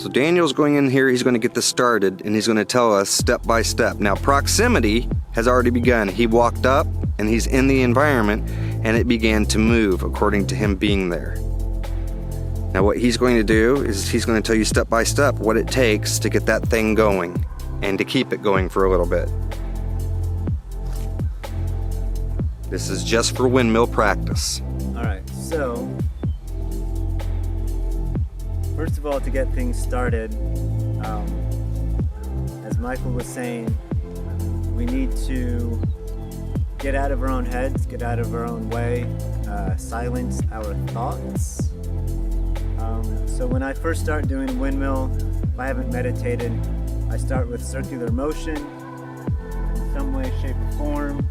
So Daniel's going in here, he's going to get this started, and he's going to tell us step by step. Now proximity has already begun. He walked up and he's in the environment and it began to move according to him being there. Now what he's going to do is he's going to tell you step by step what it takes to get that thing going and to keep it going for a little bit. This is just for windmill practice. Alright, so first of all, to get things started, as Michael was saying, we need to get out of our own heads, get out of our own way, silence our thoughts. So when I first start doing windmill, if I haven't meditated, I start with circular motion in some way, shape, or form.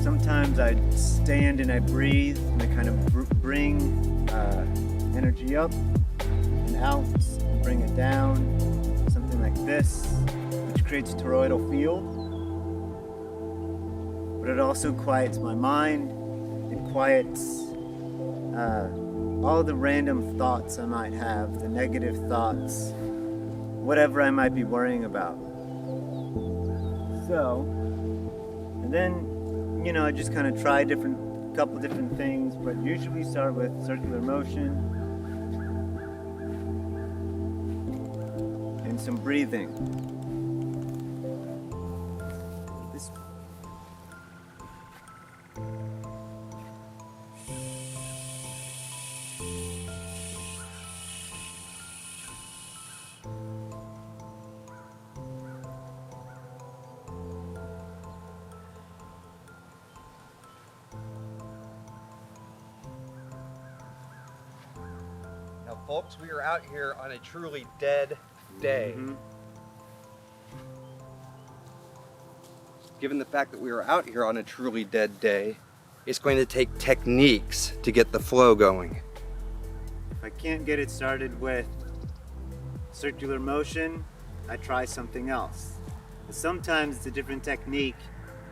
Sometimes I stand and I breathe and I kind of bring energy up and out and bring it down, something like this, which creates a toroidal field. But it also quiets my mind. It quiets all the random thoughts I might have, the negative thoughts, whatever I might be worrying about. So, and then, you know, I just kind of try couple different things, but usually start with circular motion and some breathing. This Now folks, we are out here on a truly dead day. Mm-hmm. Given the fact that we are out here on a truly dead day, it's going to take techniques to get the flow going. If I can't get it started with circular motion, I try something else. But sometimes it's a different technique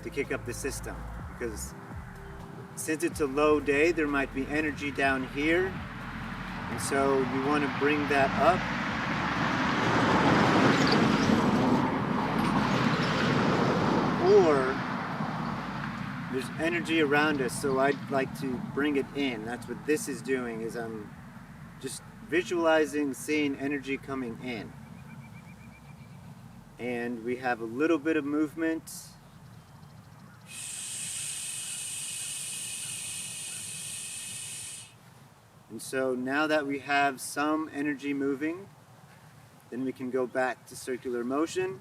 to kick up the system, because since it's a low day, there might be energy down here, and so you want to bring that up. Or there's energy around us, so I'd like to bring it in. That's what this is doing, is I'm just visualizing, seeing energy coming in. And we have a little bit of movement. And so now that we have some energy moving, then we can go back to circular motion,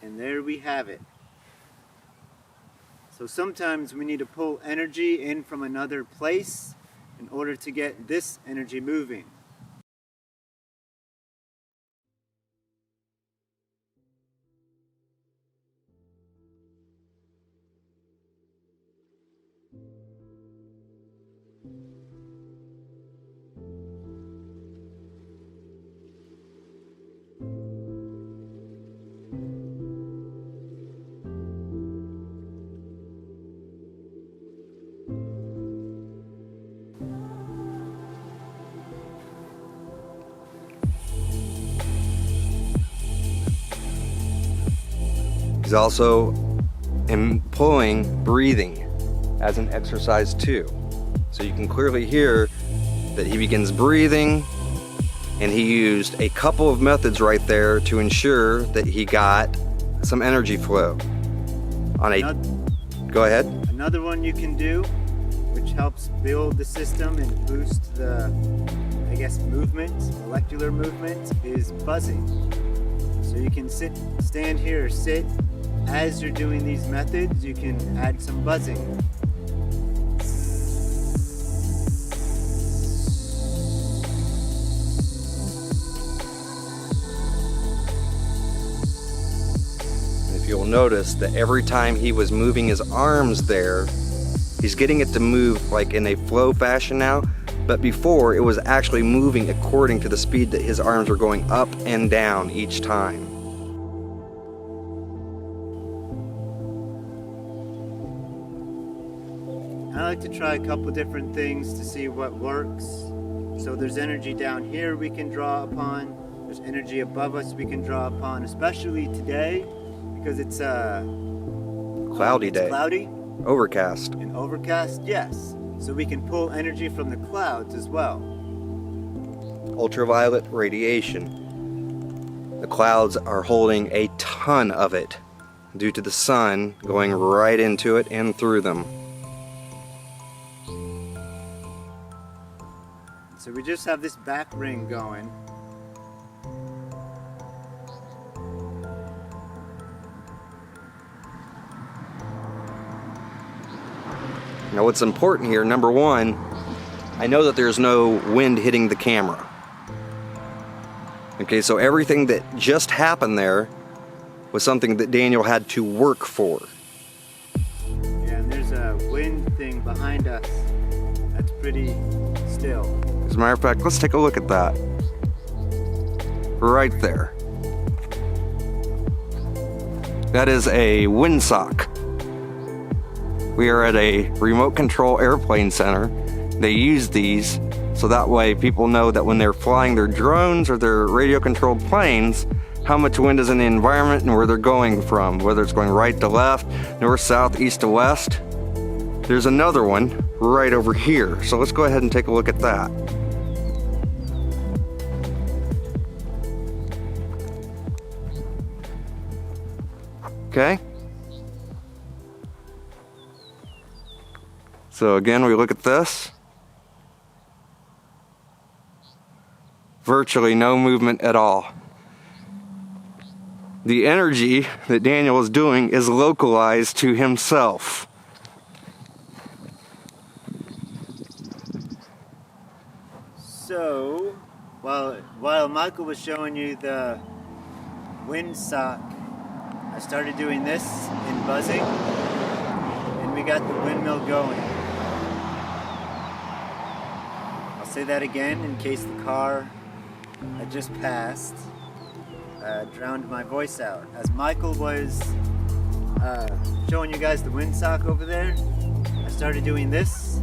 and there we have it. So sometimes we need to pull energy in from another place in order to get this energy moving. He's also employing breathing as an exercise too. So you can clearly hear that he begins breathing, and he used a couple of methods right there to ensure that he got some energy flow. Go ahead. Another one you can do, which helps build the system and boost the, I guess, movement, molecular movement, is buzzing. So you can stand here, sit. As you're doing these methods, you can add some buzzing. If you'll notice that every time he was moving his arms there, he's getting it to move like in a flow fashion now, but before it was actually moving according to the speed that his arms were going up and down each time. I like to try a couple different things to see what works. So there's energy down here we can draw upon. There's energy above us we can draw upon, especially today because it's Cloudy day. Cloudy Overcast. and overcast, yes. So we can pull energy from the clouds as well. Ultraviolet radiation. The clouds are holding a ton of it due to the sun going right into it and through them. So we just have this back ring going. Now what's important here, number one, I know that there's no wind hitting the camera. Okay, so everything that just happened there was something that Daniel had to work for. Yeah, and there's a wind thing behind us that's pretty still. As a matter of fact, let's take a look at that. Right there. That is a windsock. We are at a remote control airplane center. They use these so that way people know that when they're flying their drones or their radio controlled planes, how much wind is in the environment and where they're going from, whether it's going right to left, north, south, east to west. There's another one right over here. So let's go ahead and take a look at that. Okay. So again, we look at this. Virtually no movement at all. The energy that Daniel is doing is localized to himself. So, while Michael was showing you the windsock, I started doing this in buzzing, and we got the windmill going. I'll say that again in case the car I just passed drowned my voice out. As Michael was showing you guys the windsock over there, I started doing this,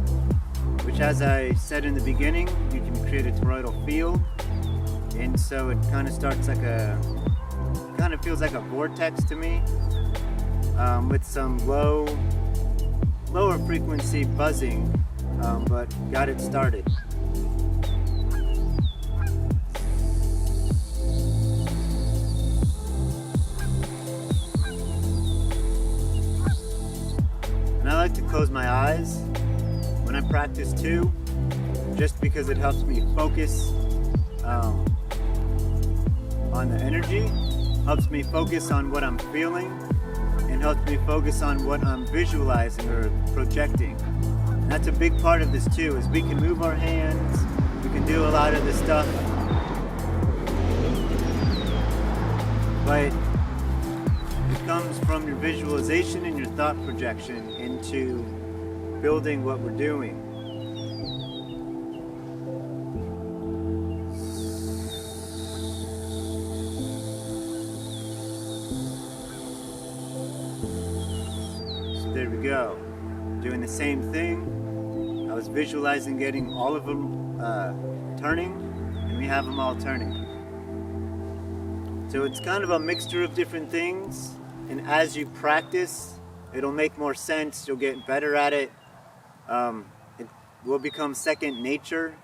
which, as I said in the beginning, you can create a toroidal field, and so it kind of feels like a vortex to me, with some lower frequency buzzing, but got it started. And I like to close my eyes when I practice too, just because it helps me focus on the energy, helps me focus on what I'm feeling, and helps me focus on what I'm visualizing or projecting. And that's a big part of this too, is we can move our hands, we can do a lot of this stuff, but it comes from your visualization and your thought projection into building what we're doing. So there we go. Doing the same thing. I was visualizing getting all of them turning, and we have them all turning. So it's kind of a mixture of different things, and as you practice, it'll make more sense, you'll get better at it. It will become second nature